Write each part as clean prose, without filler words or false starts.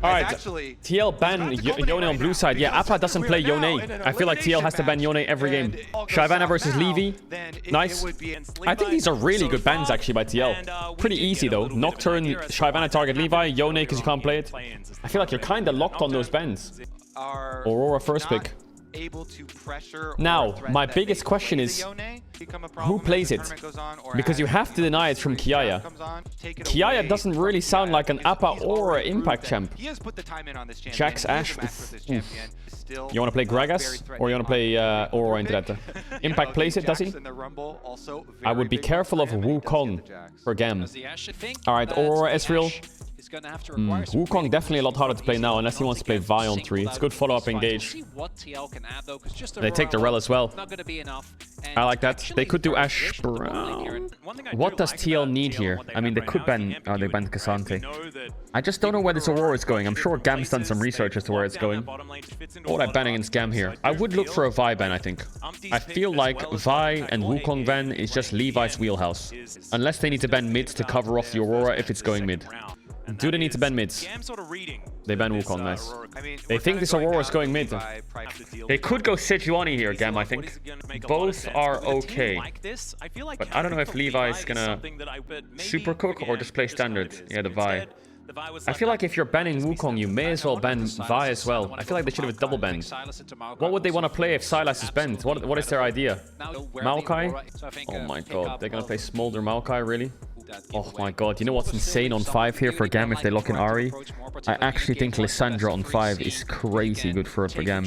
Alright, TL ban Yone on blue side. Yeah, Appa doesn't play Yone. I feel like TL has to ban Yone every game. Shyvana versus Levy. Nice. I think these are really good bans actually by TL. Pretty easy though. Nocturne, Shyvana target Levi, Yone because you can't play it. I feel like you're kind of locked on those bans. Aurora first pick. Now, my biggest question is, who plays it? Because you have to deny it from Kiaya. Kiaya doesn't really sound like an Appa or an Impact champ. Jax, Ashe. You want to play Gragas? Or you want to play Aurora into that? Impact plays it, does he? I would be careful of Wukong for Gam. Alright, Aurora, Ezreal. Wukong definitely a lot harder to play now, unless he wants to play Vi on 3. It's good follow-up engage. They take the Rel as well. I like that. They could do Ashe Brown. What does TL need here? I mean, they could ban... Oh, they banned Cassante. I just don't know where this Aurora is going. I'm sure Gam's done some research as to where it's going. What would I ban against Gam here? I would look for a Vi ban, I think. I feel like Vi and Wukong ban is just Levi's wheelhouse. Unless they need to ban mid to cover off the Aurora if it's going mid. Do they need to ban mids? They ban Wukong, nice. They think this Aurora is going mid. They could go Sejuani here, Gam, I think. Both are okay. But I don't know if Levi's gonna super cook or just play standard. Yeah, the Vi. I feel like if you're banning Wukong, you may as well ban Vi as well. I feel like they should have a double ban. What would they want to play if Sylas is banned? What is their idea? Maokai? Oh my god, they're gonna play Smolder Maokai, really? Oh my god, you know what's insane on 5 here for Gam if they lock in Ahri? I actually think Lissandra on 5 is crazy good for Gam.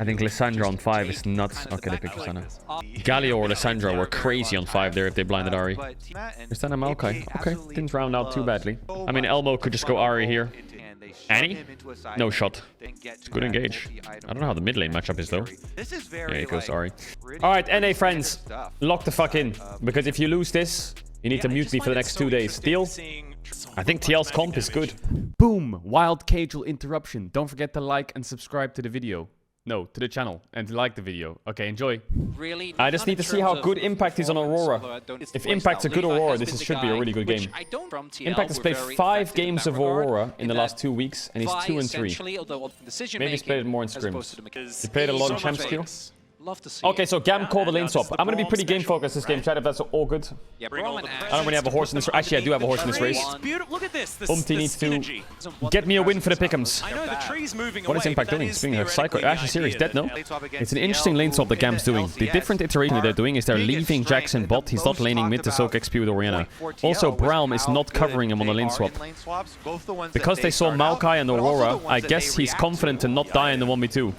I think Lissandra on 5 is nuts. Okay, they picked Lissandra. Galio or Lissandra were crazy on 5 there if they blinded Ahri. Lissandra Maokai. Okay, didn't round out too badly. I mean, Elmo could just go Ahri here. Annie? No shot. It's good engage. I don't know how the mid lane matchup is though. Yeah, it goes Ahri. Alright, NA friends, lock the fuck in. Because if you lose this, you need to mute me for the next 2 days. Deal? I think TL's comp is good. Boom! Wild Caedrel interruption. Don't forget to like and subscribe to the video. No, to the channel. And like the video. Okay, enjoy. I just need to see how good Impact is on Aurora. If Impact's a good Aurora, this should be a really good game. Impact has played 5 games of Aurora in the last 2 weeks, and he's 2 and 3. Maybe he's played it more in scrims. He played a lot of champ skill. Okay, so Gam called the lane swap. I'm gonna be pretty game focused this game, chat, if that's all good. I don't really have a horse in this race. Actually, I do have a horse in this race. Needs to get me a win for the pick'ems. What is Impact doing? He's doing a Psycho. Actually, Series dead, no? It's an interesting lane swap that Gam's doing. The different iteration they're doing is they're leaving Jackson bot. He's not laning mid to soak XP with Orianna. Also, Braum is not covering him on the lane swap. Because they saw Maokai and Aurora, I guess he's confident to not die in the 1v2.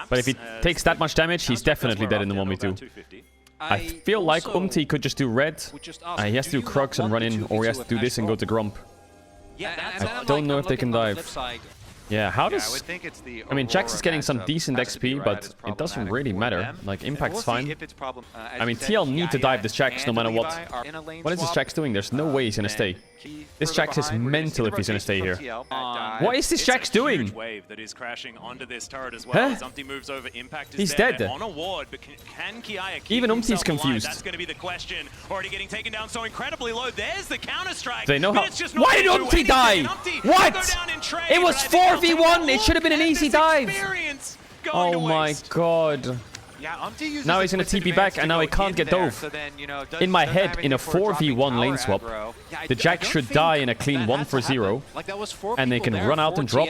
But if he takes that much damage, he's definitely dead in the 1v2. I feel like could just do red. He has to do Crux and run in, or he has to do this and go to Grump. I don't know if they can dive. Yeah, how does... I mean, Jax is getting some decent XP, but it doesn't really matter. Like, Impact's fine. I mean, TL need to dive this Jax no matter what. What is this Jax doing? There's no way he's gonna stay. This Jax is mental if he's gonna stay here. What is this Jax doing? Huh? He's dead. Even Umti's confused. They know how... Why did Umti die? What? It was 4v1. It should have been an easy dive. Oh my god. Now he's gonna TP back, and now he can't get dove. In my head, in a 4v1 lane swap, the Jax should die in a clean 1-for-0, and they can run out and drop.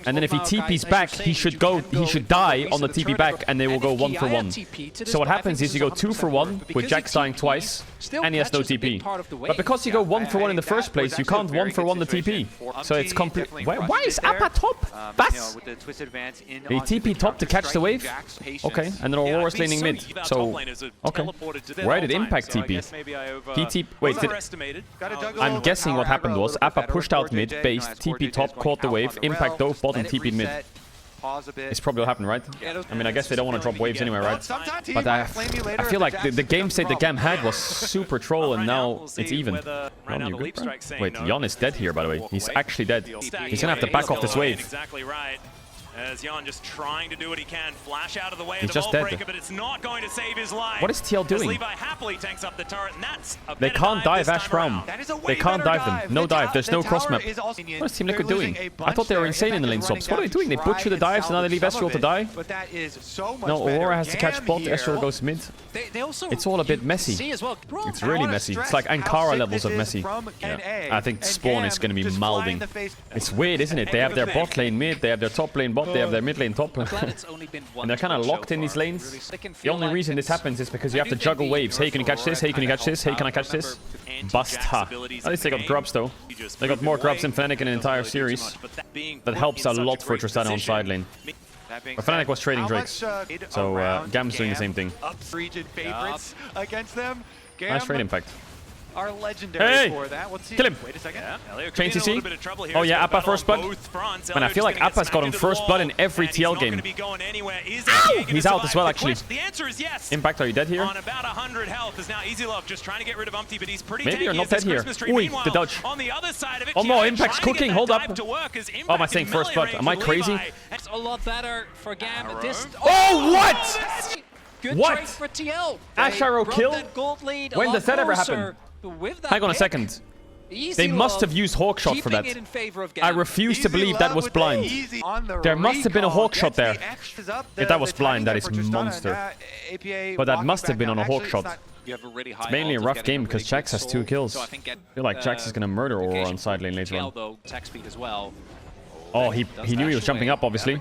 And then if he TPs back, he should die on the TP back, and they will go 1-for-1. So what happens is you go 2-for-1 with Jax dying twice, and he has no TP. But because you go 1-for-1 in the first place, you can't 1-for-1 the TP. So it's complete. Why is Appa top? Bas? He TP top to catch the wave? Okay, and then Aurora's laning mid. So, okay. Where did Impact TP? He TP... Wait, I'm guessing what happened was Appa pushed out mid, based, TP top, caught the wave, Impact dove bot and TP'd mid. It's probably what happened, right? I mean, I guess they don't want to drop waves anyway, right? But I feel like the game state that Gam had was super troll, and now it's even. Ron, you good, bro? Wait, Yon is dead here, by the way. He's actually dead. He's gonna have to back off this wave. As Jan just trying to do what he can, flash out of the way He's of the just Vault dead. Breaker, but it's not going to save his life. What is TL doing? As Levi happily tanks up the turret, and that's a They better can't dive this Ash time Brown. around. They can't dive them. No dive. There's no cross map. What is Team Liquid doing? I thought they were insane in the lane swaps. What are they doing? They butcher the dives and now they leave Ezreal to die? No, Aurora has to catch bot. Ezreal goes mid. It's all a bit messy. It's really messy. It's like Ankara levels of messy. Yeah. I think Spawn is going to be mouthing. It's weird, isn't it? They have their bot lane mid, they have their top lane bot, they have their mid lane top. And they're kind of locked in these lanes. The only reason this happens is because you have to juggle waves. Hey, can you catch this? Hey, can you catch this? Hey, can I catch this? Bust, ha. At least they got grubs, though. They got more grubs than Fnatic in an entire series. That helps a lot for Tristana on side lane. But Fnatic was trading Drakes. So, Gam's doing the same thing. Nice trade, in fact. Are legendary for that. Let's see. Kill him. Wait a second. Chain CC. Oh yeah, Appa first blood. Man, I feel like Appa's gotten first blood in every TL game. Ow! He's out as well, actually. The answer is yes. Impact, are you dead here? On about 100 health is now Easy Love just trying to get rid of Umpty, but he's pretty Maybe you're tanky not as this dead here. Christmas tree. Oi, Meanwhile, the dodge. on the other side of it, Oh no, Kiai Impact's trying to cooking. get Hold that up. dive to work as Oh, am I Impact saying in first blood? melee Am I range crazy? Levi. It's a lot better for Gam. Oh, what? Good What? trade for TL. Ash Arrow Brought kill? that gold lead a When lot does that ever closer. happen? With that Hang on a pick, second. Easy They must Love have used Hawkshot for that. keeping it in favor of I Gam. refuse to believe that was blind. There must have been a Hawkshot there. If that was blind, that is monster. But that must have been on a Hawkshot. It's mainly a rough game because Jax has 2 kills. I feel like Jax is going to murder Aurora on side lane later on. Oh, he knew he was jumping up, obviously.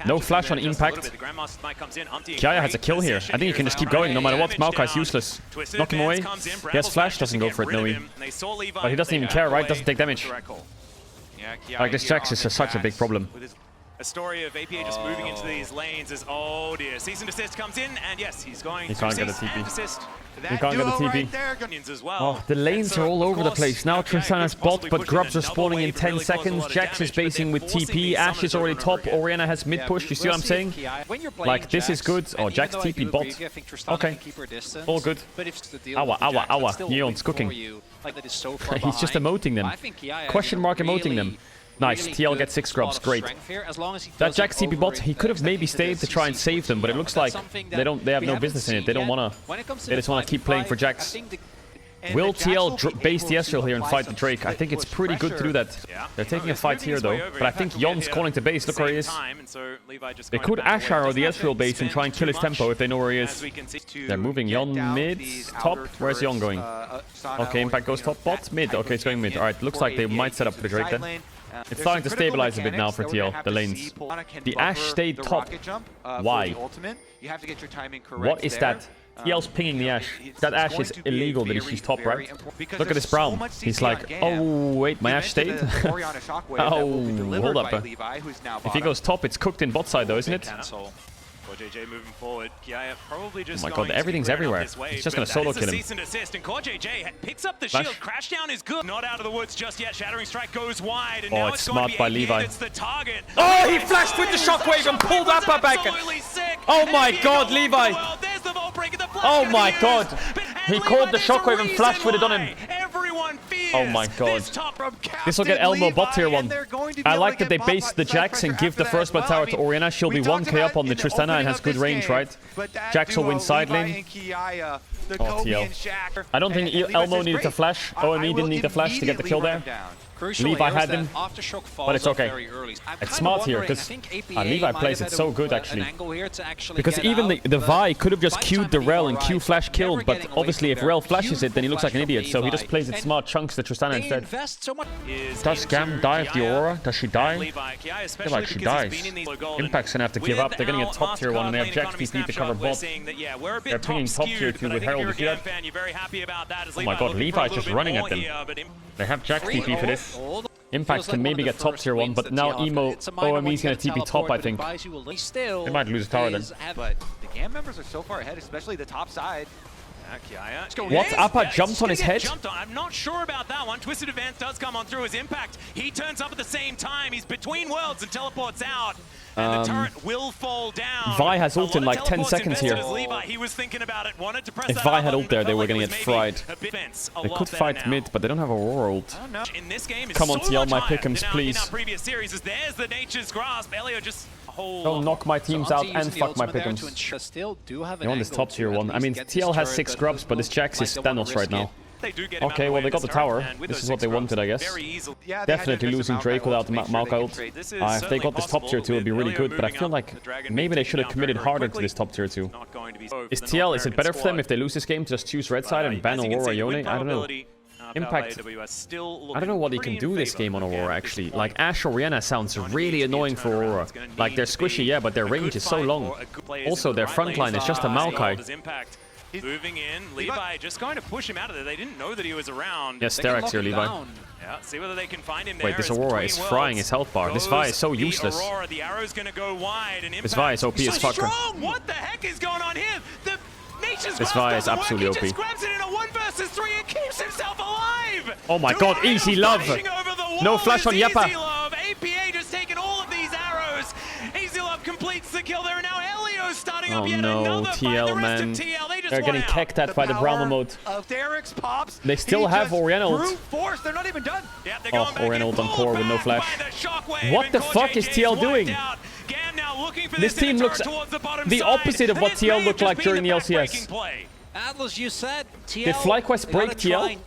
No flash on Impact. Kiai has a kill here. I think he can just keep going no matter what. Maokai's useless. Knock him away. He has flash, doesn't go for it, no he. But he doesn't even care, right? Doesn't take damage. Like, this Jax is such a big problem. A story of APA just moving into these lanes is, oh dear, cease and desist comes in, and yes, he's going He can't get a cease and TP. desist. He can't get a TP. As well. Oh, the lanes are all over the place. Now Tristana's bot, but grubs are spawning in 10 seconds. Jax is basing with TP. Ash is already top. Orianna has mid push. You see what I'm saying? Like, this is good. Oh, Jax TP bot. Okay. All good. Awa, awa, awa. Neon's cooking. He's just emoting them. Question mark emoting them. Nice, TL gets 6 grubs, great. That Jax TP bot, he could have maybe stayed to try and save them, but it looks like they have no business in it. They don't wanna. They just wanna keep playing for Jax. Will TL base the Ezreal here and fight the Drake? I think it's pretty good to do that. They're taking a fight here though, but I think Yon's calling to base. Look where he is. They could Ash Arrow the Ezreal base and try and kill his tempo if they know where he is. They're moving Yon mid, top. Where's Yon going? Okay, Impact goes top, bot, mid. Okay, it's going mid. Alright, looks like they might set up for the Drake then. It's starting to stabilize a bit now for TL, the lanes. The Ashe stayed top. Why? What is that? TL's pinging the Ashe. That Ashe is illegal that she's top, right? Look at this Brown. He's like, oh, wait, my Ashe stayed? Oh, hold up. If he goes top, it's cooked in bot side though, isn't it? JJ moving forward. Kiai probably just oh my god, everything's everywhere. He's just gonna solo kill him. Cease and desist, and JJ picks up the shield. Crash down is good. Not out of the woods just yet. Shattering strike goes wide, and now it's going to smart be by APA Levi. that's the target. Oh, he flashed with the shockwave and pulled Appa back. Oh my god, Levi. Oh my god. He called the shockwave and flashed with it on him. Oh my god. This will get Elmo bot tier 1. I like that they base the Jax and give the first blood tower to Orianna. She'll be 1k up on the Tristana and has good range, right? Jax will win side lane. Oh, TL. I don't think Elmo needed to flash. OME didn't need the flash to get the kill there. Levi had them, but it's okay. It's smart here, because Levi plays it so good, actually. Because even the Vi could have just queued the Rel and Q flash killed, but obviously if Rel flashes it, then he looks like an idiot, so he just plays it smart, chunks the Tristana instead. Does Gam die of the Aurora? Does she die? I feel like she dies. Impact's gonna have to give up. They're getting a top tier 1 and they have Jax TP to cover bot. They're pinging top tier 2 with Herald. You see that? Oh my god, Levi's just running at them. They have Jax TP for this. Impact can maybe get top tier 1, but now OME's gonna TP top, I think. They might lose a tower then. But the GAM members are so far ahead, especially the top side. What? Appa jumped on his head? I'm not sure about that one. Twisted Advance does come on through his Impact. He turns up at the same time. He's between worlds and teleports out. And the turret will fall down. Vi has ult in like 10 seconds here. He was thinking about it, wanted to press If Vi had ult there, they were gonna get fried. They could fight mid, but they don't have Aurora ult. Come on, TL, my pick'ems, please. Don't knock my teams out and fuck my pick'ems. They want this top tier one. I mean, TL has 6 grubs, but this Jax is Thanos right now. Okay, well, they got the tower. This is what they wanted, I guess. Definitely losing Drake without Marc ult. If they got this top tier 2, it would be really good, but I feel like maybe they should have committed harder to this top tier 2. Is it better for them if they lose this game to just choose red side and ban Aurora Yone? I don't know. Impact. I don't know what he can do this game on Aurora, actually. Like, Ashe Orianna sounds really annoying for Aurora. Like, they're squishy, yeah, but their range is so long. Also, their front line is just a Maokai. Moving in, Levi just going to push him out of there. They didn't know that he was around. Yeah, Sterak's here, Levi. Yeah, see whether they can find him there. Wait, this Aurora is frying his health bar. This Vi is so useless. The arrow's gonna go wide, and this Vi is OP as fuck. What the heck is going on here? The Nature's this Vi is absolutely OP. He just grabs it in a 1 versus 3 and keeps himself alive. Oh my god, easy love. No flash on Yappa. APA just taking all of these arrows. Easy love completes the kill there. Now Elio's starting up yet another fight. The rest of TL, they're getting kecked at by the Brahma mode. They still have Orianna ult. They're not even done. Yeah, oh, Orianna ult on core with no flash. What the fuck is TL doing? This team looks the opposite of what TL looked like during the LCS. Atlas, you said TL. Did FlyQuest break TL?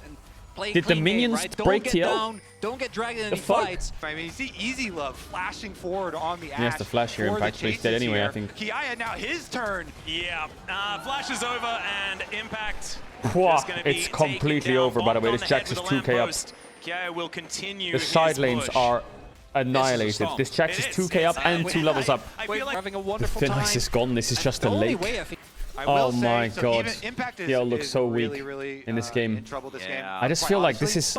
Did the minions break TL? Don't get dragged in any fights. I mean, you see Easy Love flashing forward on the Ashe. He has to flash here. Impact, but he's dead anyway, I think. Kiaya, now his turn. Yeah, flash is over and Impact. It's completely over, by the way. This Jax is 2k up. Kiaya will continue. The side lanes are annihilated. This Jax is 2k up and 2 levels up. The Thin Ice is gone. This is just a lake. Oh my god. TL looks so weak in this game. I just feel like this is...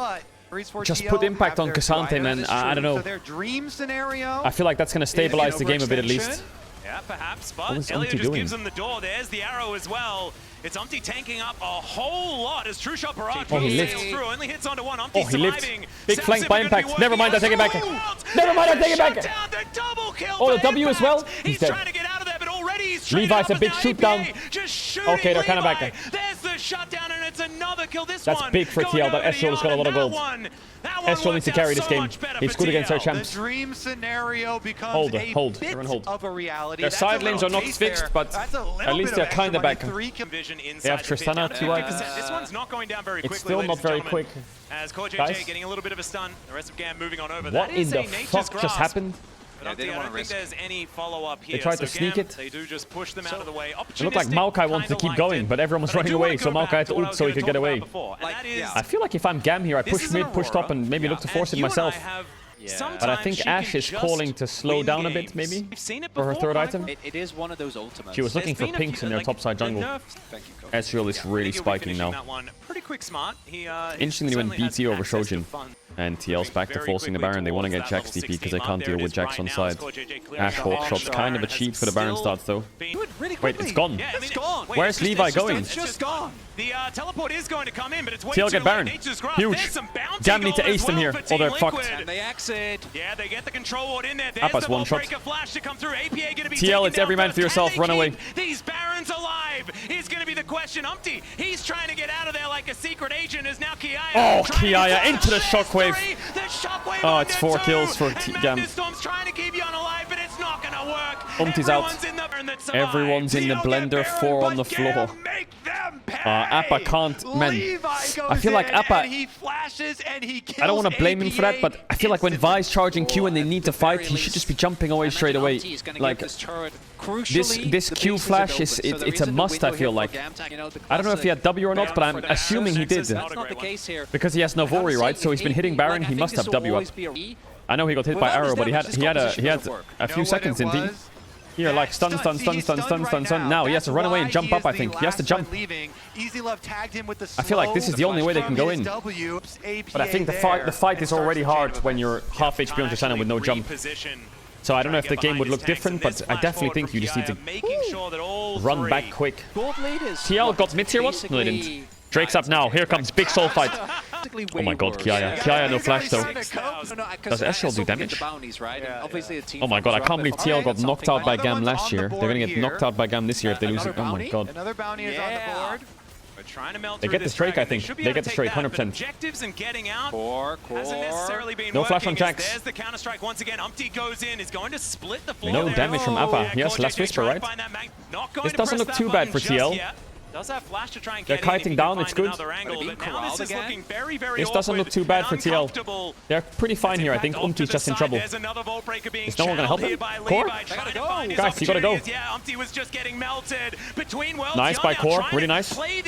Just put Impact on Cassante, man. I don't know. I feel like that's going to stabilize the game a bit at least. Yeah, perhaps, but Elio just gives him the door. There's the arrow as well. It's Umpty tanking up a whole lot as True Shot Barrage sails through. Only hits onto one. Umpty surviving. Big flank by Impact. Never mind, I take it back. Never mind, I take it back. Oh, the W as well? He's dead. Levi's a big shoot down. Okay, they're kind of back. There's the shutdown, and it's another kill. This That's big for TL. That Estral has got a lot of gold. Estral needs to carry this game. He's good against our champs. Hold. Everyone hold. Their side lanes are not fixed, but at least they're kind of back. They have Tristana, 2 icons. This one's not going down very quickly. It's still not very quick. As CoreJJ getting a little bit of a stun. The rest of GAM moving on over. What in the fuck just happened? I don't think there's any follow-up here. They tried to sneak it. They do just push them out of the way. It looked like Maokai wanted to keep going, but everyone was running away, so Maokai had to ult so he could get away. I feel like if I'm GAM here, I push mid, push top, and maybe look to force it myself. But I think Ashe is calling to slow down a bit, maybe, for her third item. It is one of those ultimates. She was looking for pinks in their topside jungle. Ezreal is really spiking now. Instantly went BT over Shojin. And TL's back to forcing the Baron. They want to get Jax TP because they can't deal with Jax on side. Ash Hawk shot's kind of a cheat for the Baron starts though. Wait, it's gone. Where's Levi going? It's just gone. The teleport is going to come in, but it's way TL get Baron. Huge. Jam need to ace them here, or they're fucked. And they exit. Yeah, they get the control ward in there. Appa's one shot. TL, it's every man for yourself. Run away. These Barons alive is going to be the question. Umpty, he's trying to get out of there like a secret agent. Is now Kiaya. Oh, Kiaya into the shockwave. Oh, it's 4 kills for GAM. Trying to keep you alive, but it's not going to work. Umpty's out. Everyone's in the blender, 4 on the floor. Appa can't, man. I feel like Appa, I don't want to blame him for that, but I feel like when Vi's charging Q and they need to fight, he should just be jumping away straight away. Like, this Q flash, it's a must, I feel like. I don't know if he had W or not, but I'm assuming he did. Because he has Novori, right? So he's been hitting Baron, he must have W up. I know he got hit by arrow, but he had a few seconds indeed. Here, like stun. Now he has to run away and jump up, I think. He has to jump. I feel like this is the only way they can go in. But I think the fight is already hard when you're half HP on Tristana with no jump. So I don't know if the game would look different, but I definitely think you just need to run back quick. TL got mid tier 1? No, they didn't. Drake's up now. Here comes big soul fight. Oh my god, Kiaya. Kiaya no flash though. Does Ezreal do damage? Oh my god, I can't believe TL got knocked out by Gam last year. They're gonna get knocked out by Gam this year if they lose it. Oh my god. Another bounty is on the board. They get the Drake, I think. They get the Drake, 100%. Objectives and getting out hasn't necessarily been no flash on Jax. There's the counter strike once again. Umpty goes in. Is going to split the floor. No damage from Appa. Yes, last whisper, right? This doesn't look too bad for TL. Does have flash to try and they're kiting down, it's good. This doesn't look too bad for TL. They're pretty fine here, I think. Umti's just in trouble. Is no one gonna help him? Core? Guys, you gotta go. Nice by Core, really nice. I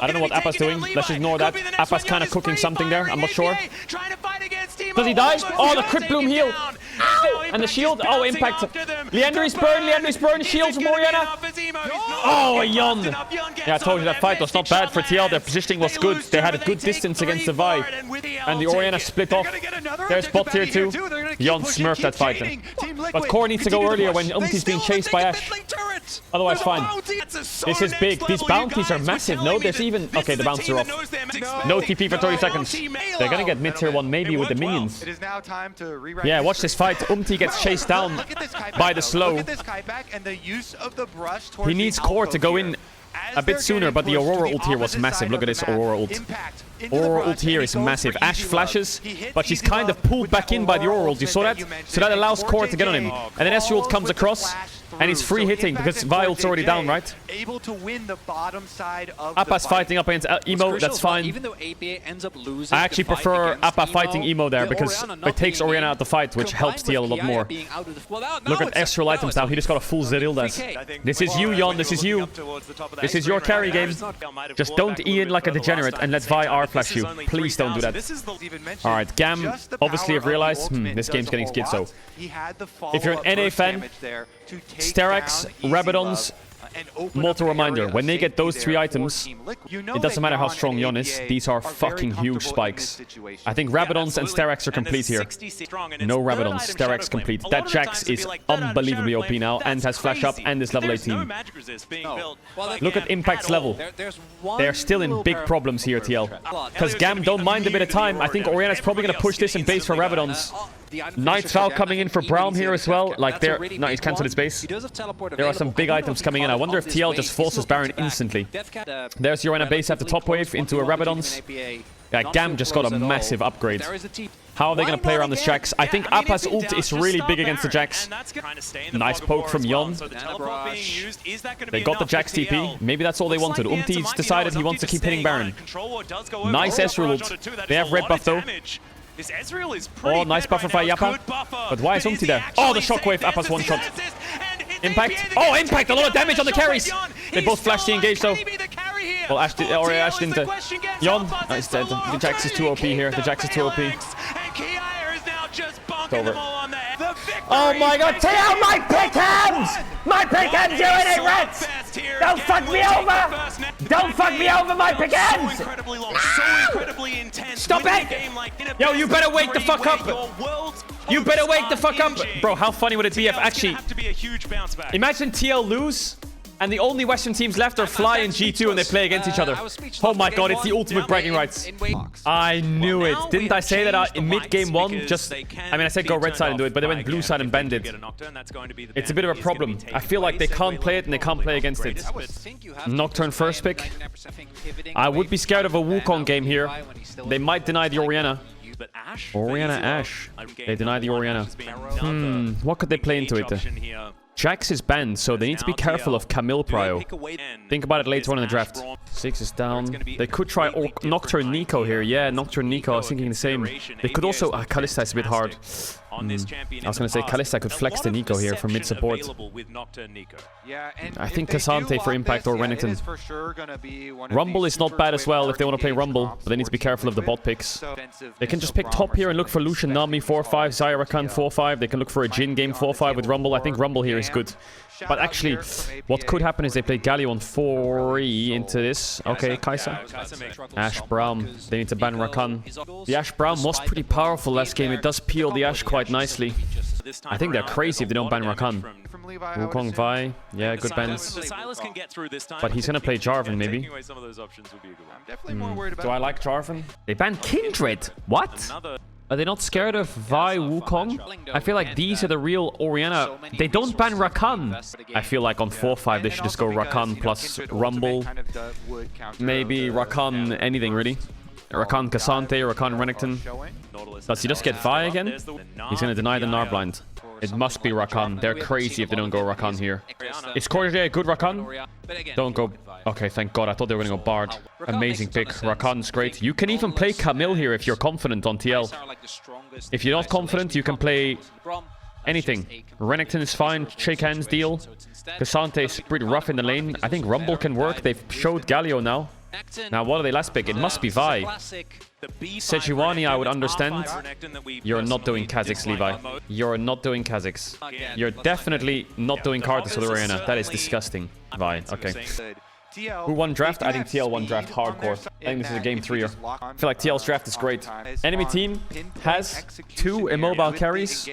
don't know what Appa's doing. Let's just ignore that. Appa's kind of cooking something there, I'm not sure. Does he die? Oh, the crit bloom heal. Ow! And the shield, oh, impact. Leandery's burn, shields from Orianna. Oh, Yon. Yeah, I told you that fight was not bad for TL. Their positioning was good. They had a good distance against the Vi. And the Orianna split off. There's bot tier 2. Yon smurfed that fight. But Core needs to go earlier when Umti's being chased by Ashe. Otherwise, fine. This is big. These bounties are massive. No, there's even... Okay, the bounties are off. No TP for 30 seconds. They're gonna get mid tier 1 maybe with the minions. Yeah, watch this fight. Umti gets chased down by the slow. He needs Core to go in a bit sooner, but the Aurora ult here was massive. Look at this Aurora ult. Aurora ult here is massive. Ashe flashes, but she's kind of pulled back in by the Aurora ult. You saw that? So that allows Core to get on him. And then Ezreal ult comes across, and he's free hitting because Vi ult's already down, right? Appa's fighting up against Emo, that's fine. I actually prefer Appa fighting Emo there because it takes Orianna out the fight, which helps TL a lot more. Look at Ezreal items now. He just got a full Zedildas. This is you, Yon. This is you. This is your carry game. Just don't E in like a degenerate and let Vi R flash you. Please don't do that. Alright, Gam obviously have realized, this game's getting schizo. If you're an NA fan, Sterak's, Rabadon's, Mortal Reminder, when they get those 3 items, it doesn't matter how strong Yon is, these are fucking huge spikes. I think Rabadon's and Sterak's are complete here. No Rabadon's, Sterak's complete. That Jax is unbelievably OP now and has flash up and is level 18. Look at Impact's level. They're still in big problems here, TL. Because Gam don't mind a bit of time. I think Orianna's probably going to push this in base for Rabadon's. Night's Vow coming in for Braum here as well. Like, they're... No, he's cancelled his base. There are some big items coming in. I wonder if TL just forces Baron instantly. There's Orianna base at the top wave into a Rabadon's. Yeah, Gam just got a massive upgrade. How are they going to play around this Jax? I think Appa's ult is really big against the Jax. Nice poke from Yon. They got the Jax TP. Maybe that's all they wanted. Umti's decided he wants to keep hitting Baron. Nice Ezreal ult. They have red buff though. Oh, nice buffer by Yappa. But why is Umti there? Oh, the shockwave. Appa's one shot. Impact. Oh, Impact. A lot of damage on the carries. They both flashed the engage though. Well, Ashe didn't. Yon. He's dead. The Jax is too OP here. The Jax is too OP. It's over. Oh my god, TL, my pickhands! My pickhands, you ain't rats! Don't fuck me over! Don't fuck me over, my pickhands! Stop it! Yo, you better wake the fuck up! You better wake the fuck up! Bro, how funny would it be if actually... Imagine TL lose, and the only Western teams left are Fly and G2 and they play against each other. Oh my god, it's the ultimate bragging rights. I knew it. Didn't I say that in mid-game 1? Just, I mean, I said go red side and do it, but they went blue side and banned it. It's a bit of a problem. I feel like they can't play it and they can't play against it. Nocturne first pick. I would be scared of a Wukong game here. They might deny the Orianna. Orianna Ashe. They deny the Orianna. What could they play into it? Jax is banned, so they need to be careful of Camille Prio. Think about it later on in the draft. 6 is down. They could try Nocturne Nico here. Yeah, Nocturne Nico. I was thinking the same. They could also... Kalista is a bit hard. I was going to say Kalista could flex the Nico here for mid support. I think Cassante for Impact or Renekton. Rumble is not bad as well if they want to play Rumble, but they need to be careful of the bot picks. They can just pick top here and look for Lucian Nami 4-5, Zyra Khan 4-5. They can look for a Jhin game 4-5 with Rumble. I think Rumble here is good. But actually, what could happen is they play Galio on 4-E into this. Okay, Kai'Sa. Ashe Braum. They need to ban Rakan. The Ashe Braum was pretty powerful last game. It does peel the Ashe quite nicely. I think they're crazy if they don't ban Rakan. Levi. Wukong Vi. Yeah, good bans. The Silas can get through this time. But he's gonna play Jarvan, maybe. Taking away some of those options would be a good one. I'm definitely more worried about. Do I like Jarvan? They banned Kindred. What? Another Are they not scared of Vi Wukong? I feel like these are the real Orianna. They don't ban Rakan. I feel like on 4-5 they should just go Rakan plus Rumble. Maybe Rakan anything really. Rakan Cassante, Rakan Renekton. Does he just get Vi again? He's gonna deny the Narblind. It must be Rakan. They're crazy if they don't go Rakan here. Is Caedrel a good Rakan? Don't go... Okay, thank God. I thought they were gonna go Bard. Amazing pick. Rakan's great. You can even play Camille here if you're confident on TL. If you're not confident, you can play anything. Renekton is fine. Shake hands deal. Cassante is pretty rough in the lane. I think Rumble can work. They've showed Galio now. Now, what are they last pick? It must be Vi. Sejuani, I would understand. You're not doing Kha'Zix, Levi. You're not doing Kha'Zix. You're definitely not doing Karthus with Orianna. That is disgusting. Vi, okay. Who won draft? I think TL won draft hardcore. I think this is a game 3-er. I feel like TL's draft is great. Enemy team has 2 immobile carries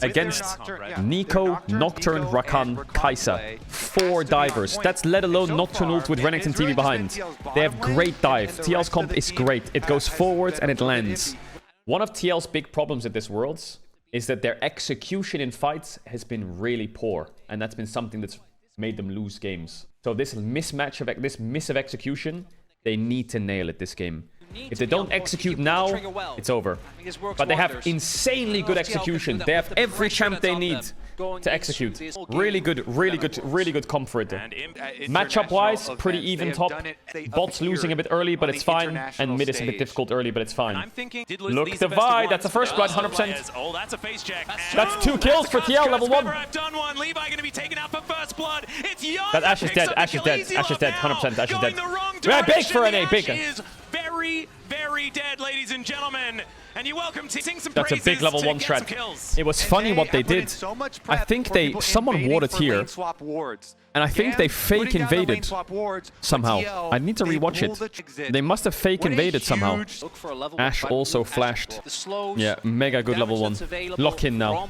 against Nico, Nocturne, Rakan, Kai'Sa. 4 divers. That's let alone Nocturne ult with Renekton TV behind. They have great dive. TL's comp is great. It goes forwards and it lands. One of TL's big problems at this Worlds is that their execution in fights has been really poor. And that's been something that's made them lose games. So this mismatch of this miss of execution, they need to nail it this game. If they don't execute now, it's over. But they have insanely good execution. They have every champ they need to execute. Really good comp for it. Matchup-wise, pretty even top. Bot's losing a bit early, but it's fine. And mid is a bit difficult early, but it's fine. Look, the Vi. That's a first blood, 100%. Oh, that's a face check. That's 2 kills for TL, level 1. Levi going to be taken out for first blood. It's Young. That Ashe is dead. Ashe is dead. Ashe is dead. 100%. Ashe is dead. Yeah, big for NA. Big. Very dead, ladies and gentlemen. And you're welcome to sing some That's a big level 1 strat. It was funny what they did. I think someone warded here. And I think they fake invaded somehow. I need to rewatch it. They must have fake invaded somehow. Ashe also flashed. Yeah, mega good level 1. Lock in now.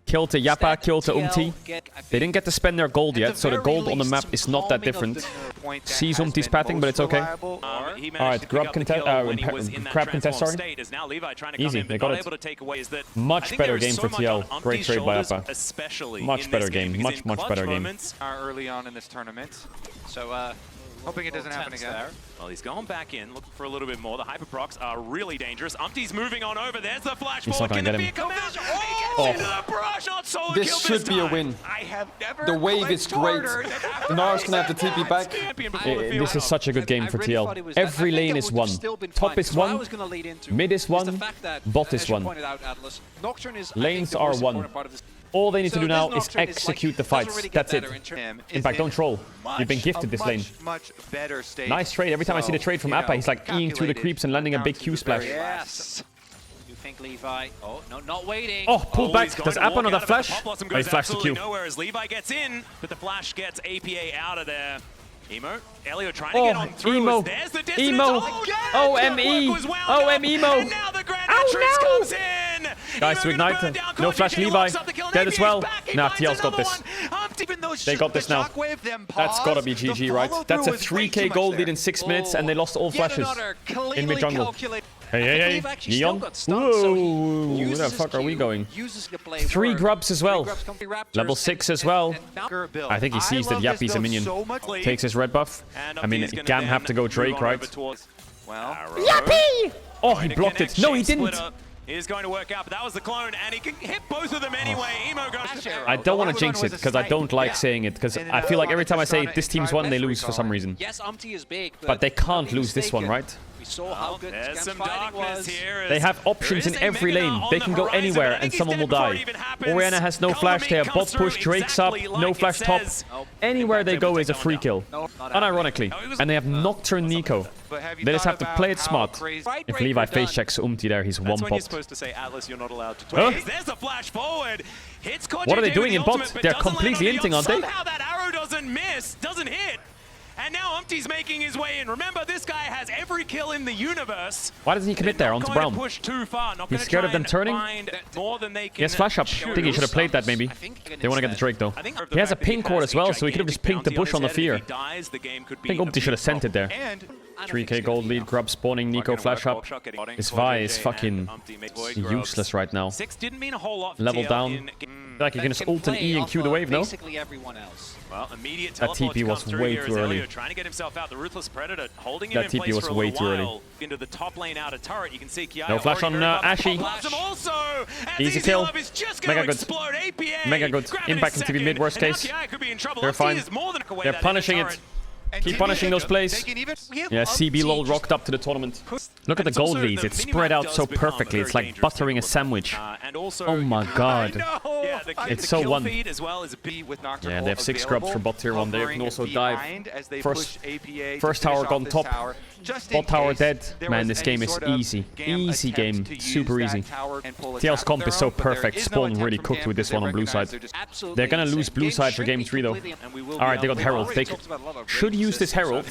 Kill to Yappa, kill to Umti. They didn't get to spend their gold yet, so the gold on the map is not that different. Sees Umti's pathing, but it's okay. Alright, crab contest, sorry. Easy, they got it. Much better game for TL. Great trade by Yappa. Much better game, much better game. Early on in this tournament, so hoping it doesn't happen again. Well, he's going back in, looking for a little bit more. The hyperprocs are really dangerous. Umti's moving on over. There's the flash forward. Can the fear come out? Oh, into the brush. Not solo kill this should be a win. The wave is great. Nars can have the TP back. This is such a good game for TL. Every lane is won. Top is won. Mid is won. Bot is won. Lanes are won. All they need to do now is execute the fights. That's it. In fact, don't troll. You've been gifted this lane. Nice trade. Every time I see the trade from Appa, he's like eating through the creeps and landing a big Q splash. Yes. You think Levi? Oh, no, not waiting. Oh, pull back. Does Appa know that flash? Oh, he flashed the Q. Nowhere as Levi gets in, but the flash gets APA out of there. Emo, Elio trying to get on through. Emo. There's the Emo. OM Emo. And now the Grand Entrance comes in. Guys, to ignite. No flash Levi. Dead as well. Nah, TL's got this. They got this now. That's gotta be GG, right? That's a 3k gold lead in 6 minutes, and they lost all flashes in mid jungle. Hey. Neon. Whoa. Where the fuck are we going? 3 grubs as well. Level 6 as well. I think he sees that Yappy's a minion. Takes his red buff. I mean, Gam have to go Drake, right? Yappy! Oh, he blocked it. No, he didn't. Is going to work out, but that was the clone, and he can hit both of them anyway. Emo goes. I don't want to jinx it, because I don't like saying it, because I feel like every time I say this team's won, they lose for some reason. Yes, Umti is big, but they can't lose this one, right? We saw how good there's some darkness here. They have options in every lane. They can go anywhere, and someone will die. Orianna has no flash. They have bot push, Drake's up, no flash top. Anywhere they go is a free kill, unironically. And they have Nocturne Nico. They just have to play it smart. If Levi face checks Umti there, he's one pop. Supposed to say, Atlas, you're not allowed to. Huh? There's the flash forward. Hits what are they doing in bot? They're completely inting, aren't they? Somehow that arrow doesn't hit. And now Umpty's making his way in. Remember, this guy has every kill in the universe. Why doesn't he commit there onto Brown? Push too far. He's scared of them turning. More than they can. Yes, flash up. I think he should have played that maybe. They want to get the Drake though. He has a pink ward as well, so he could have just pinked the bush on the fear. I think Umpty should have sent it there. 3k gold lead, Grub spawning, Nico flash up. This Vi is fucking useless right now. Level down. Like you can just ult and E and Q the wave, no? Well, immediate that TP was way too early. Trying to get himself out. The Ruthless Predator holding him that in TP place was for a way little too early. while. Into the top lane out of turret. You can see Kiaya no flash on Ashy. Also, easy kill. Mega good. APA. Mega good. Impact into mid worst case. They're fine. They're punishing it. Keep punishing those plays. Yeah, CB lol rocked up to the tournament. Look at the gold leads. It's spread out so perfectly. It's like buttering a sandwich. Oh my god. It's so one. Yeah, they have 6 scrubs for bot tier 1. They can also dive. First tower gone top. Bot tower dead. Man, this game is easy. Easy game. Super easy. TL's comp is so perfect. Spawn really cooked with this one on blue side. They're gonna lose blue side for game 3 though. Alright, they got Herald. They should use this Herald,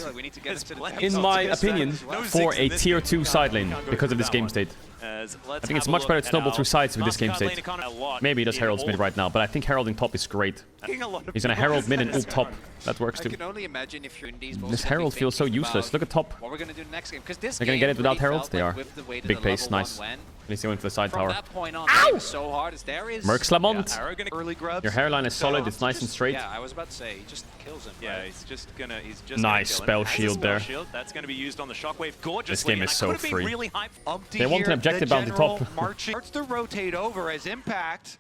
in my opinion, for a tier 2 side lane because of this game state. I think it's much better to snowball through sides with this game state. Maybe he does Herald's mid right now, but I think heralding top is great. He's gonna Herald mid and ult top. That works too. This Herald feels so useless. Look at top. They're gonna get it without Herald? They are. Big pace, nice. At least they went for the side tower. Ow! Merc's Lamont! Your hairline is solid, it's nice and straight. Yeah, I was about to say, he just kills him. Yeah, he's just nice spell shield there. That's gonna be used on the shockwave gorgeously. This game is so free. Really they want an objective bounty top. Starts to rotate over as Impact.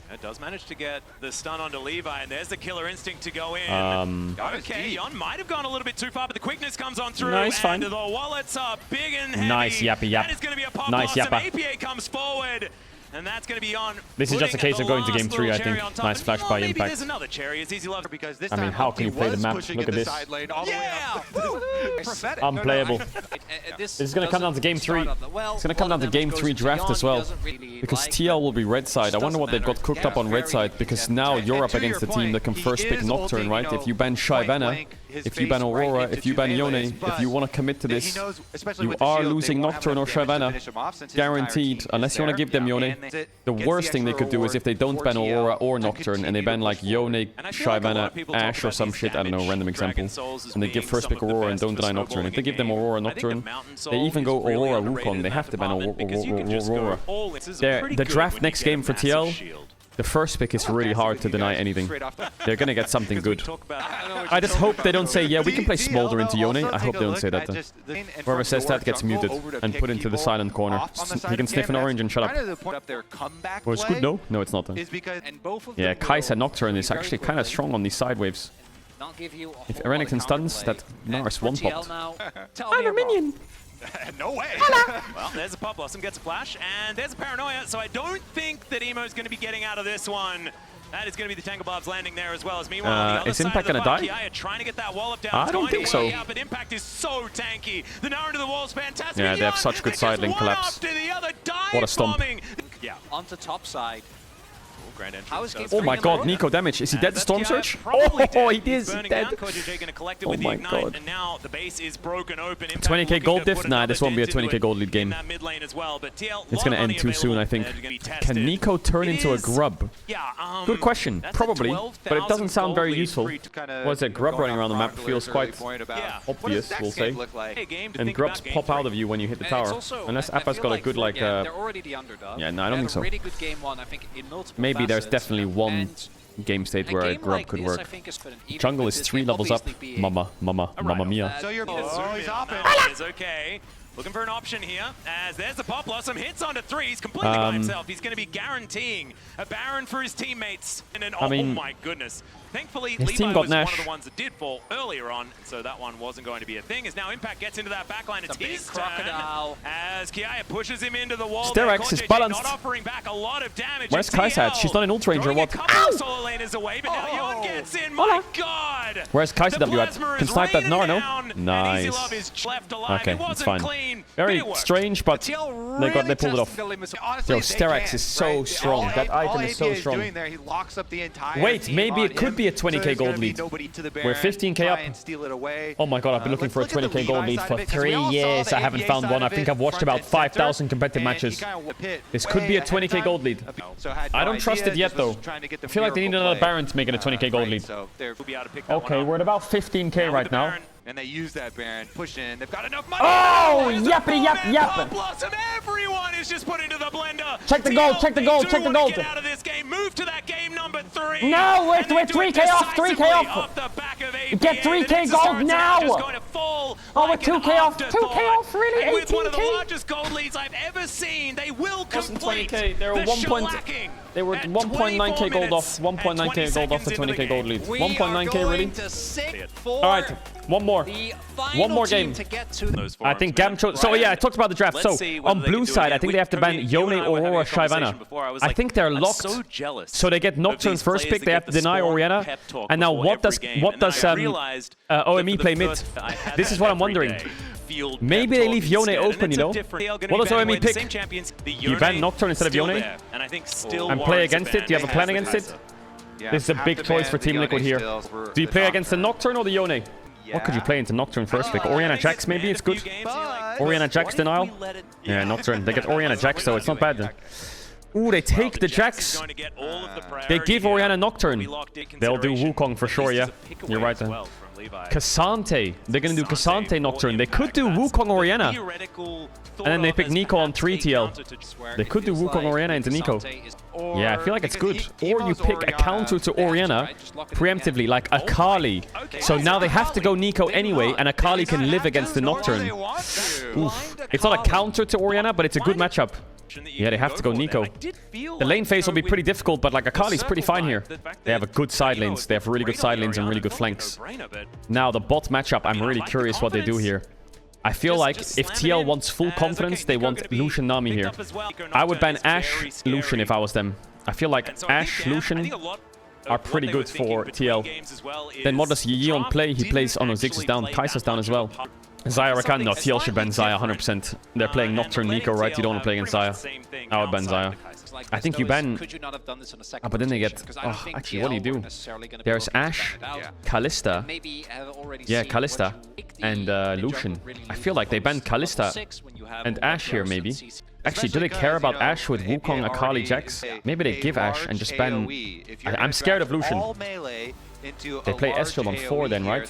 It does manage to get the stun onto Levi, and there's the killer instinct to go in. Okay, Yon might have gone a little bit too far, but the quickness comes on through. Nice, fine. And the wallets are big and heavy. Nice, yappy yap. That is going to be a pop nice, blossom. yappa. APA comes forward. And that's going to be on. This is just a case of going to game 3, I think. Nice flash by maybe Impact. There's another cherry. It's easy love because this I mean, how can you play the map? Look at this. Yeah! Unplayable. This is going to come down to game 3. It's going to come down to game 3 draft as well. Because TL will be red side. I wonder what they've got cooked up on red side. Because now you're up against the team that can first pick Nocturne, right? If you ban Shyvana, if you ban Aurora, if you ban Yone, if you want to commit to this, you are losing Nocturne or Shyvana. Guaranteed. Unless you want to give them Yone. The worst thing they could do is if they don't ban Aurora or Nocturne and they ban like Yone, Shyvana, Ashe or some shit, I don't know, random example. And they give first pick Aurora and don't deny Nocturne. If they give them Aurora Nocturne, they even go Aurora Wukong, they have to ban Aurora. The draft next game for TL, the first pick is really hard to deny anything. They're gonna get something good. I just hope they don't say, yeah, we can play Smolder into Yone. I hope they don't say that. Whoever says that gets muted and put into the silent corner. He can sniff an orange and shut up. Oh, it's good, no? No, it's not. Yeah, Kai'Sa Nocturne is actually kind of strong on these side waves. If Renekton stuns, that Nars one-popped. I'm a minion! No way. Well, there's a Pop Blossom, gets a flash, and there's a Paranoia, so I don't think that Emo's going to be getting out of this one. That is going to be the Tangle Bobs landing there as well as meanwhile. Is Impact going to die? Kiaya trying to get that wall up down. I don't think so. Out, but Impact is so tanky. The Nara into the wall is fantastic. Yeah, they have such good side lane collapse. What a stomp. Yeah. Onto top side. Oh my god, Nico damage. Is he dead? Storm Surge? Oh, he is dead. Oh my god. 20k gold diff? Nah, this won't be a 20k gold lead game. It's gonna end too soon, I think. Can Nico turn into a grub? Good question. Probably, but it doesn't sound very useful. What's it? Grub running around the map feels quite obvious, we'll say. And grubs pop out of you when you hit the tower. Unless Appa's got a good, like, yeah, no, I don't think so. Maybe there's definitely one game state where a grub could work. Jungle is 3 levels up. Mamma mia. So you're okay. Looking for an option here, as there's the Pop Blossom, hits onto 3, he's completely by himself. He's going to be guaranteeing a Baron for his teammates. And then, oh my goodness. Thankfully, Levi was one of the ones that did fall earlier on, so that one wasn't going to be a thing. As now Impact gets into that backline, it's his crocodile. As Kiaya pushes him into the wall. Sterex is balanced. Not offering back a lot of damage. Where's Kai'Sa at? She's not an ult ranger. What? Solo laners away, but now Yon gets in. My god. Where's Kai'Sa W at? Can snipe that Gnar, no? Nice. Okay, it's fine. Very strange, but they pulled it off. Yo, Sterex is so strong. That item is so strong. Wait, maybe it could be a 20k gold lead. We're 15k up. Oh my god, I've been looking for a 20k gold lead for 3 years. I haven't found one. I think I've watched about 5,000 competitive matches. This could be a 20k gold lead. I don't trust it yet, though. I feel like they need another Baron to make it a 20k gold lead. Okay, we're at about 15k right now. And they use that Baron, push in. They've got enough money. Oh, yappity yap yap. Blossom, everyone is just put into the blender. Check the gold, check the gold, check the gold. Get out of this game. Move to that game number 3. No, we're 3k off, 3k off. Get 3k gold now. Oh, we're 2k off, 2k off, really? 18k? With one of the largest gold leads I've ever seen, they will complete They were 1.9k gold off, 1.9k gold off the 20k gold lead. 1.9k really? Alright, one more. One more game. I think Gam chose. So yeah, I talked about the draft. So on blue side, I think they have to ban Yone, Aurora, Shyvana. I think they're locked. So they get Nocturne first pick. They have to deny Orianna. And now what does OME play mid? This is what I'm wondering. Maybe they leave Yone open, you know? What does OME pick? You ban Nocturne instead of Yone? And play against it? Do you have a plan against it? This is a big choice for Team Liquid here. Do you play against the Nocturne or the Yone? What could you play into Nocturne first pick? Orianna Jax, maybe? It's good. Orianna Jax denial? Yeah, Nocturne. They get Orianna Jax, though. It's not bad. Ooh, they take the Jax. They give Orianna Nocturne. They'll do Wukong for sure, yeah. You're right then. Cassante. They're going to do Cassante Nocturne. They could do Wukong Orianna. And then they pick Nico on 3 TL. They could do Wukong Orianna into Nico. Yeah, I feel like it's good. Or you pick a counter to Orianna preemptively, like Akali. So now they have to go Nico anyway, and Akali can live against the Nocturne. Oof. It's not a counter to Orianna, but it's a good matchup. Yeah, they have to go Nico. The lane phase will be pretty difficult, but like Akali's pretty fine here. They have a good side lanes. They have really good side lanes and really good flanks. Now the bot matchup, I'm really curious what they do here. I feel like if TL wants full confidence, they want Lucian Nami here. I would ban Ashe Lucian if I was them. I feel like Ashe Lucian are pretty good for TL. Then what does Yeon play? He plays, oh no, Ziggs is down, Kai'Sa's down as well. Xayah Rakan? No, TL should ban Xayah 100%. They're playing Nocturne Nico, right? You don't want to play against Xayah. I would ban Xayah. I think you ban... Oh, but then they get... Oh, actually, what do you do? There's Ashe, Kalista. Yeah, Kalista. And Lucian. I feel like they ban Kalista and Ashe here, maybe. Actually, do they care about Ashe with Wukong, Akali, Jax? Maybe they give Ashe and just ban... I'm scared of Lucian. They play Ezreal on 4 then, right?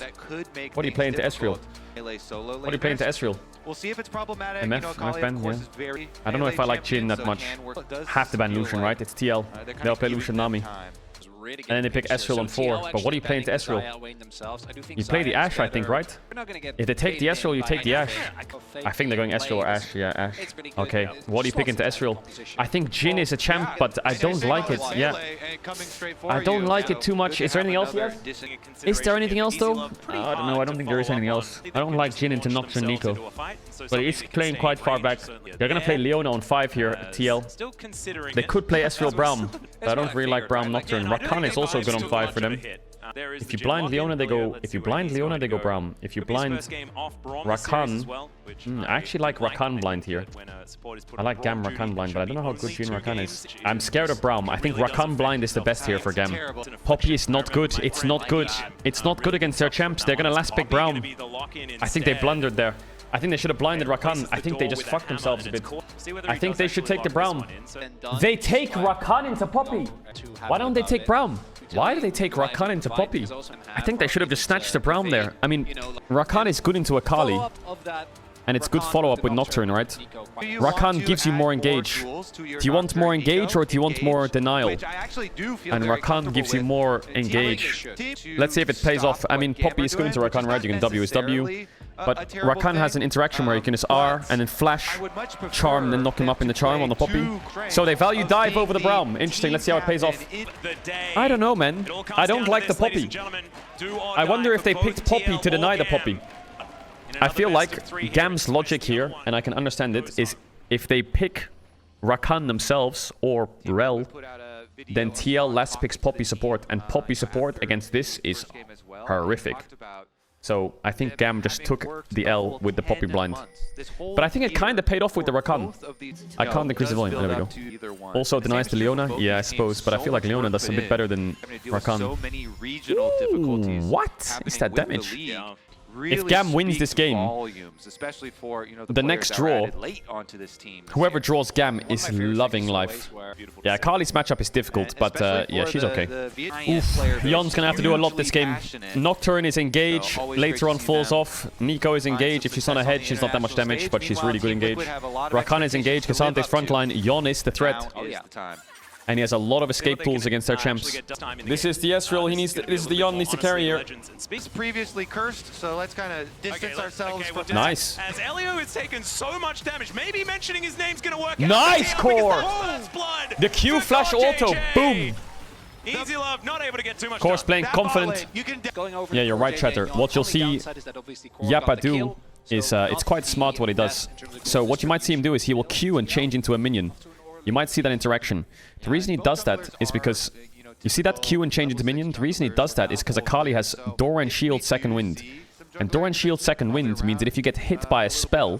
What do you play into Ezreal? What do you play into Ezreal? We'll see if it's problematic. MF ban, yeah. I don't know if I like Jhin that much. Have to ban Lucian, right? It's TL. They'll play Lucian Nami. And then they pick Ezreal on 4. But what do you play into Ezreal? You play the Ashe, I think, right? If they take the Ezreal, you take the Ashe. I think they're going Ezreal or Ashe. Yeah, Ashe. Okay, what do you pick into Ezreal? I think Jhin is a champ, but I don't like it. Yeah. I don't like it too much. Is there anything else here? Is there anything else, though? I don't know. I don't think there is anything else. I don't like Jhin into Nocturne Nico. But he's playing quite far back. They're going to play Leona on 5 here at TL. They could play Ezreal Braum, but I don't really like Braum Nocturne. Rakan is also good on 5 for them. If you blind Leona, they go... If you blind Leona, they go Braum. If you blind Rakan... I actually like Rakan blind here. I like Gam Rakan blind, but I don't know how good Jhin Rakan is. I'm scared of Braum. I think Rakan blind is the best here for Gam. Poppy is not good. It's not good. It's not good against their champs. They're gonna last pick Braum. I think they blundered there. I think they should have blinded Rakan. I think they just fucked themselves a bit. I think they should take the Braum. They take Rakan into Poppy. Why don't they take Braum? Why do they take Rakan into Poppy? I think they should have just snatched the Braum there. I mean, Rakan is good into Akali. And it's good follow-up with Nocturne, right? Rakan gives you more engage. Do you want more engage or do you want more denial? And Rakan gives you more engage. Let's see if it pays off. I mean, Poppy is good into Rakan, right? You can W is W. But Rakan has an interaction where you can just R and then flash, charm, and then knock him up in the charm on the Poppy. So they value dive over the Braum. Interesting. Let's see how it pays off. I don't know, man. I don't like the Poppy. I wonder if they picked Poppy to deny the Poppy. I feel like Gam's logic here, and I can understand it, is if they pick Rakan themselves or Rel, then TL last picks Poppy support, and Poppy support against this is horrific. So I think Gam just took the L with the Poppy Blind. But I think it kind of paid off with the Rakan. I can't decrease the volume. There we go. Also denies the Leona. Yeah, I suppose. But I feel like Leona does a bit better than Rakan. Ooh, what is that damage? If Gam wins this game, the next draw, whoever draws Gam is loving life. Yeah, Kali's matchup is difficult, but yeah, she's okay. Oof, Yon's gonna have to do a lot this game. Nocturne is engaged, later on falls off. Nico is engaged. If she's on a head, she's not that much damage, but she's really good engaged. Rakan is engaged, Cassante's frontline, Yon is the threat. And he has a lot of escape tools against their champs. This is the Ezreal. This is the Yon needs to carry here. He's previously cursed, so let's kind of distance ourselves from nice. As Elio has taken so much damage, maybe mentioning his name's gonna work out. Nice core! The Q flash auto, boom! Easy love, not able to get too much. Course playing confident. Yeah, you're right, Chatter. What you'll see Yappa do is it's quite smart what he does. So what you might see him do is he will Q and change into a minion. You might see that interaction. The reason he does that is because... You see that Q and change into minion? The reason he does that is because Akali has Doran Shield Second Wind. And Doran Shield Second Wind means that if you get hit by a spell,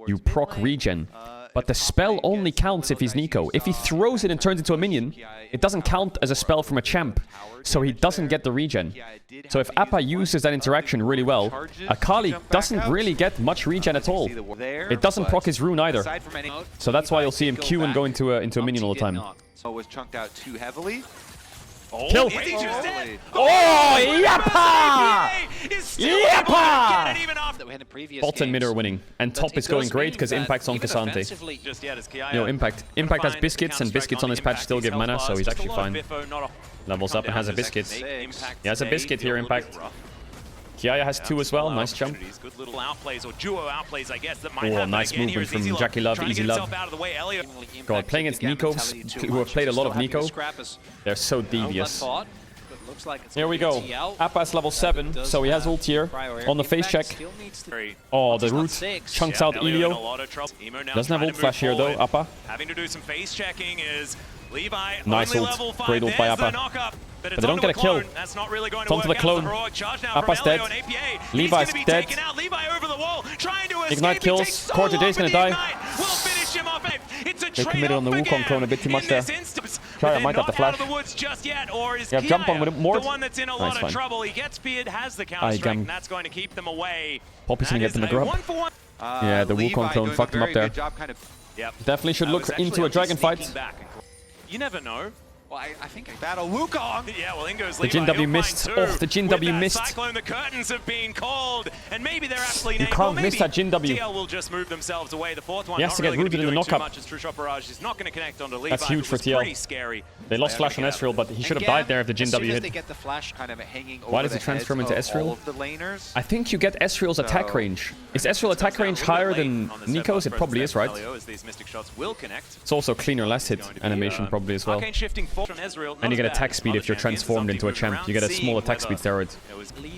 you proc regen. But the spell only counts if he's Nico. If he throws it and turns into a minion, it doesn't count as a spell from a champ. So he doesn't get the regen. So if Appa uses that interaction really well, Akali doesn't really get much regen at all. It doesn't proc his rune either. So that's why you'll see him Q and go into a minion all the time. Was chunked out too heavily. Kill! Oh, Yappa! Yappa! Bot and mid are winning. And top is going great because Impact's on Cassante. Yo, Impact has biscuits, and biscuits on his patch still give mana, so he's actually fine. Levels up and has a biscuit. He has a biscuit here, Impact. Kiaya has 2 as well. Nice jump. Oh, nice movement from Jackie Love, Easy Love. God, playing against Nikos, who have played a lot of Nico, they're so devious. Here we go. Appa's level 7, so he has ult here. On the face check. Oh, the root chunks out Elio. Doesn't have ult flash here though, Appa. Nice ult. Great ult by Appa. But they don't get a kill. It's onto the clone. Appa's dead. Levi's dead. Ignite kills. Core J's gonna die. They committed on the Wukong clone a bit too much there. Chaya might have the flash. Yeah, jump on with him more. Nice, fine. Gam. Poppy's gonna get them a grab. Yeah, the Wukong clone fucked him up there. Definitely should look into a dragon fight. You never know. Well, I think I battle Wukong. Yeah, well, Ingo's the Jin W missed. Oh, the Jin W missed. Cyclone, the curtains have been called, and maybe they're actually you can't miss that Jin W. TL will just move themselves away. The fourth one he has to get rooted in the knockup. That's huge for TL. They lost flash on Ezreal, but he should have died there if the Jin W hit. Why does it transform into Ezreal? I think you get Ezreal's attack range. Is Ezreal attack range higher than Nico's? It probably is, right? It's also cleaner last hit animation probably as well. And you get attack speed if you're transformed into a champ. You get a small attack speed steroid.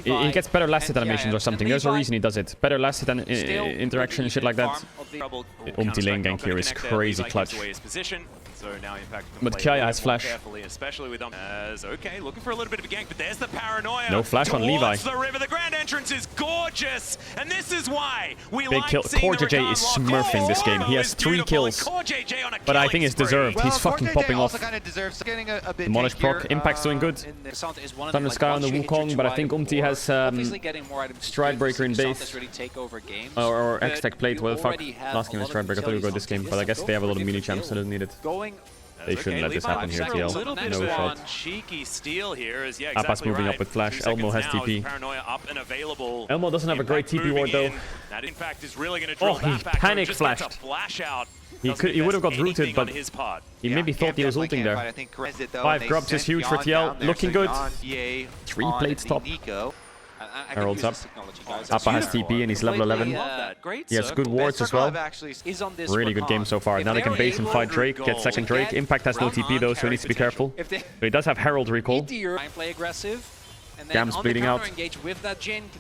He gets better last hit animations or something. There's a reason he does it. Better last hit interaction and shit like that. Ulti lane gank here is crazy clutch. But Kiaya has flash. Okay, looking for a little bit of a gank, but there's the paranoia. No flash on Levi. The river, the grand entrance is gorgeous, and this is why we big kill. Core JJ is smurfing this game. He has 3 kills, but I think it's deserved. He's fucking popping off. Demolish proc. Impact's doing good. Thunder Sky on the Wukong, but I think Umti has Stride Breaker in base. Or X-Tech Plate, what the fuck. Last game was Stride Breaker. I thought we would go this game, but I guess they have a lot of mini champs, so it doesn't need it. They shouldn't let this happen here, TL. No shot. Appa's moving up with flash. Elmo has TP. Elmo doesn't have a great TP ward though. Oh, he panic flashed. He would have got rooted, but he maybe thought he was ulting there. 5 grubs is huge for TL. Looking good. 3 plates top. Herald's up. Appa has TP and he's level 11. He has good wards as well. Really good game so far. Now they can base and fight Drake, get second Drake. Impact has no TP though, so he needs to be careful. But he does have Herald recall. Gam's bleeding out.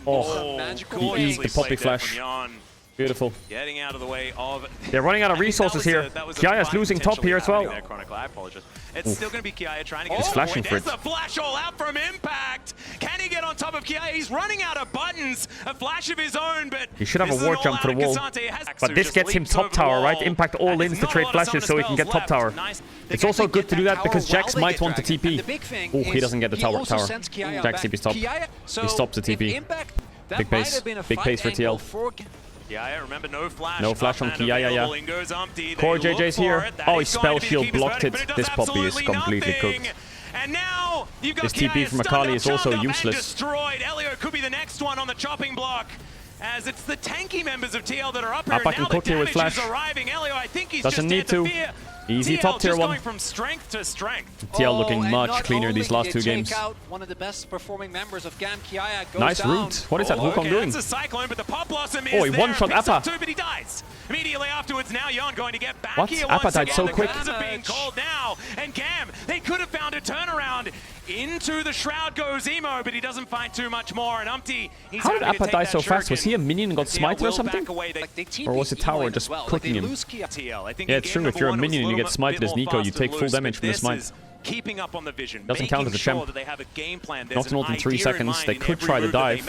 Oh, he eased the Poppy flash. Beautiful. Getting out of the way of... They're running out of resources here. Kiaya's losing top here as well. It's still going to be Kiaya trying to get... He's flashing for it. There's the flash all out from Impact. Can he get on top of Kiaya? He's running out of buttons. A flash of his own, but... He should have a ward jump for the wall. But this gets him top tower, right? Impact all ins to trade flashes so he can get top tower. It's also good to do that because Jax might want the TP. Oh, he doesn't get the tower. Jax TP stop. He stops the TP. Big pace. Big pace for TL. Yeah, remember no flash. No flash on Kiaya, yeah. Core JJ's here. Oh, his spell shield blocked it. This Poppy is completely cooked. And now you've got this TP from Akali is also useless. Destroyed. Elio could be the next one on the chopping block. As it's the tanky members of TL that are up here. Appa can cook here with flash. Elio, I think he's doesn't need to. Easy TL top tier one. Going from strength to strength. TL looking much cleaner these last two games. One of the best performing members of GAM, Kiaya, goes nice down. route. What is that Wukong doing? That's a cyclone, but the pop blossom is he one-shot Appa. But he dies. Immediately afterwards, now Yon going to get back what? here. Appa died so quick. The are being called now, and GAM, they could have found a turnaround. Into the shroud goes Emo, but he doesn't find too much more. And Umpty, he's how did Appa die so fast? Was he a minion and got smited or something? Or was the tower just clicking him? Yeah, it's true. If you're a minion and you get smited as Nico, you take full damage from the smite. Keeping up on the vision. Doesn't count as a champ. Not ult in 3 seconds. They could try the dive.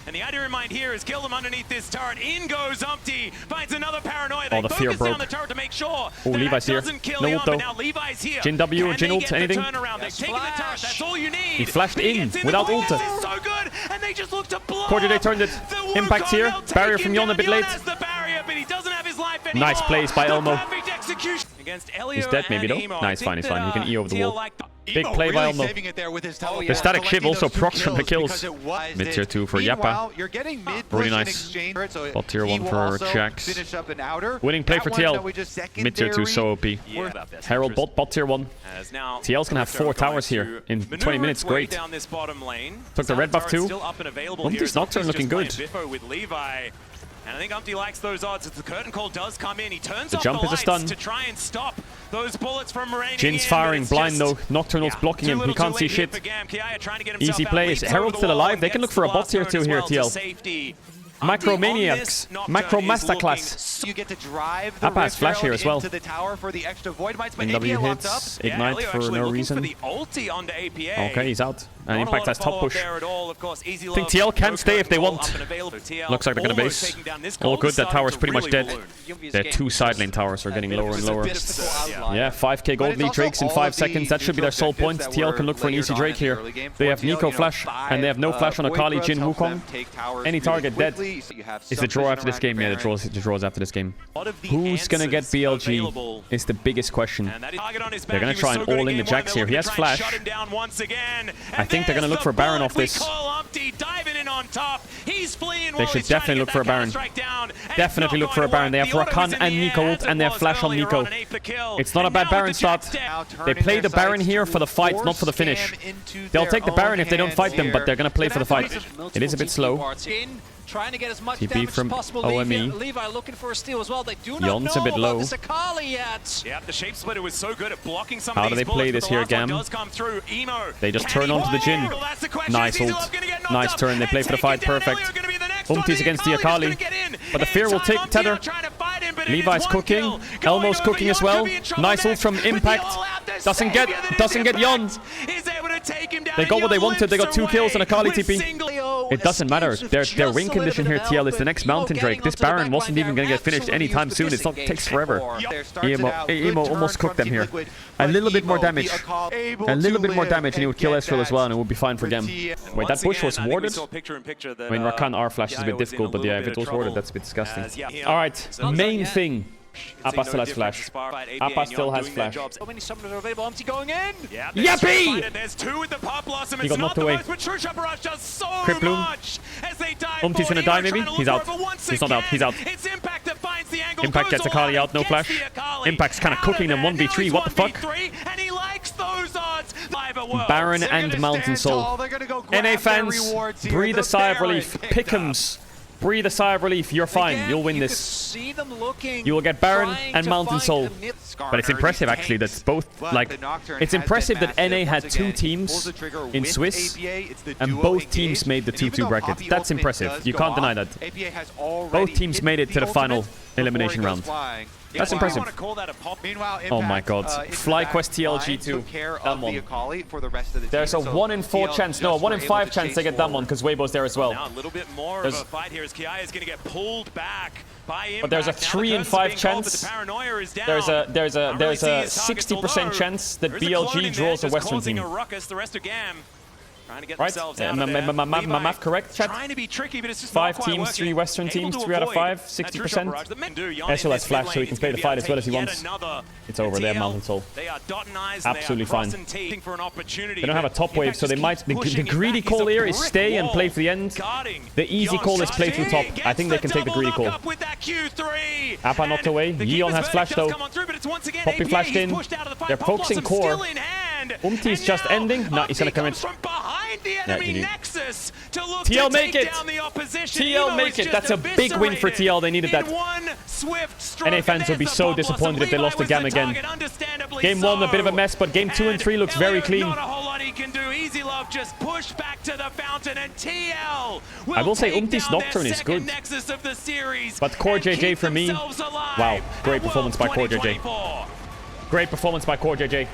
And the idea in mind here is kill them underneath this turret. In goes Umpty. Finds another paranoia. Oh, the fear broke. Down the turret to make sure oh, Levi's here. No ult though. Jin W, Jin ult, anything? That's all you need. He flashed in without ult. So good, and they just look to blow. Cordy turned it. Impact's here. Barrier from Yon a bit late. Nice plays by Elmo. He's dead maybe though. Nice, fine, he's fine. He can E over the wall. Big play by Elmo. The static shiv also procs from the kills. Mid tier 2 for Yappa. Really nice. Bot tier 1 for Jax. Winning play for TL. Mid tier 2 so OP. Herald bot tier 1. TL's gonna have 4 towers here in 20 minutes. Great. Took the red buff too. Umpty's Nocturne looking good. And I think Umpty likes those odds. If the curtain call does come in, he turns off the jump is a stun. To try and stop those bullets from raining. Jin's firing blind though. Nocturnal's blocking him. He can't see shit. Easy plays. Herald's still alive. They can look for a bot tier 2 here, TL. Macromaniacs. Macro Masterclass. You get to drive Appa has flash here as well. The tower for the extra void mites, but NW hits. Ignite for no reason. Okay, he's out. And Impact has top push. I think TL can stay if they want. Looks like they're gonna base. All good, that tower's pretty much dead. Their 2 side lane towers are getting lower and lower. Yeah, 5k gold lead Drakes in 5 seconds. That should be their sole point. TL can look for an easy Drake here. They have Nico flash, and they have no flash on Akali, Jin, Wukong. Any target dead. Is the draw after this game? Yeah, the draw is after this game. Who's gonna get BLG is the biggest question. They're gonna try and all in the Jax here. He has flash. I think they're gonna look for Baron off this. They should definitely look for a Baron. Definitely look for a Baron. They have Rakan and Nico ult, and they have flash on Nico. It's not a bad Baron start. They play the Baron here for the fight, not for the finish. They'll take the Baron if they don't fight them, but they're gonna play for the fight. It is a bit slow. Trying to get as much TP damage from as possible. OME. Levi looking for a steal as well. They do not Yon's know a bit low. about this Akali yet. Yeah, the shape splitter was so good at blocking some How of do these they play bullets, this here, Gam? They just turn onto the Jin. Nice ult. Nice turn. They play for the fight. Perfect. Umpty's against the Akali. But the fear will take tether. Levi's cooking. Elmo's cooking as well. Nice ult from Impact. Doesn't get Yon. They got what they wanted. They got 2 kills and Akali TP. It doesn't matter. Their win condition here, TL, is the next Mountain Drake. This Baron wasn't even going to get finished anytime soon. It takes forever. Emo almost cooked them here. A little bit more damage. A little bit more damage and he would kill Ezreal as well and it would be fine for Gem. Wait, that bush was warded? I mean, Rakan R-Flash is a bit difficult, but yeah, if it was warded, that's a bit disgusting. Alright, main thing. Appa still has flash. Appa still has flash. So many summoners are available. Umpty going in. Yappy! There's 2 with the pop blossom. He got knocked away. Crypt Bloom. Umpty's gonna die maybe? He's out. He's not out. He's out. Impact gets Akali out. No flash. Impact's kind of cooking them 1v3. What the fuck? Baron and Mountain Soul. NA fans, breathe a sigh of relief. Pick'ems. breathe a sigh of relief. You're fine. Again, You'll win you this. could see them looking, You will get Baron trying and to Mountain find Soul. a mid- But it's impressive, actually, that's both, like... It's impressive that NA had 2 teams in Swiss, and both teams made the 2-2 bracket. That's impressive. You can't deny that. Both teams made it to the final elimination round. That's impressive. Oh my god. FlyQuest TLG too. That one. There's a 1 in 4 chance, no, a 1 in 5 chance they get that one, because Weibo's there as well. Now a little bit more of a fight here as Kiaya is going to get pulled back by Impact. But there's a 3 in 5 chance. There's a 60% chance that BLG draws a Western team. Right? My math correct, chat? Trying to be tricky, but it's just 5 not quite teams, working. 3 Western teams, 3 out of 5, 60%. Esel has flash, so he can play the fight as well as he wants. It's over there, Mountain Soul. Absolutely fine. They don't have a top wave, so they might... The greedy call here is stay and play for the end. The easy call is play through top. I think they can take the greedy call. Appa knocked away. Yeon has flash though. Poppy flashed in. They're focusing core. Umti's just ending. No, he's gonna come in. Yeah, TL make it! TL make it! That's a big win for TL. They needed that. NA fans would be so disappointed if they lost the game again. Game 1 a bit of a mess, but game 2 and 3 looks very clean. I will say Umti's Nocturne is good. But Core JJ for me, wow, great performance by Core JJ. Great performance by Core JJ.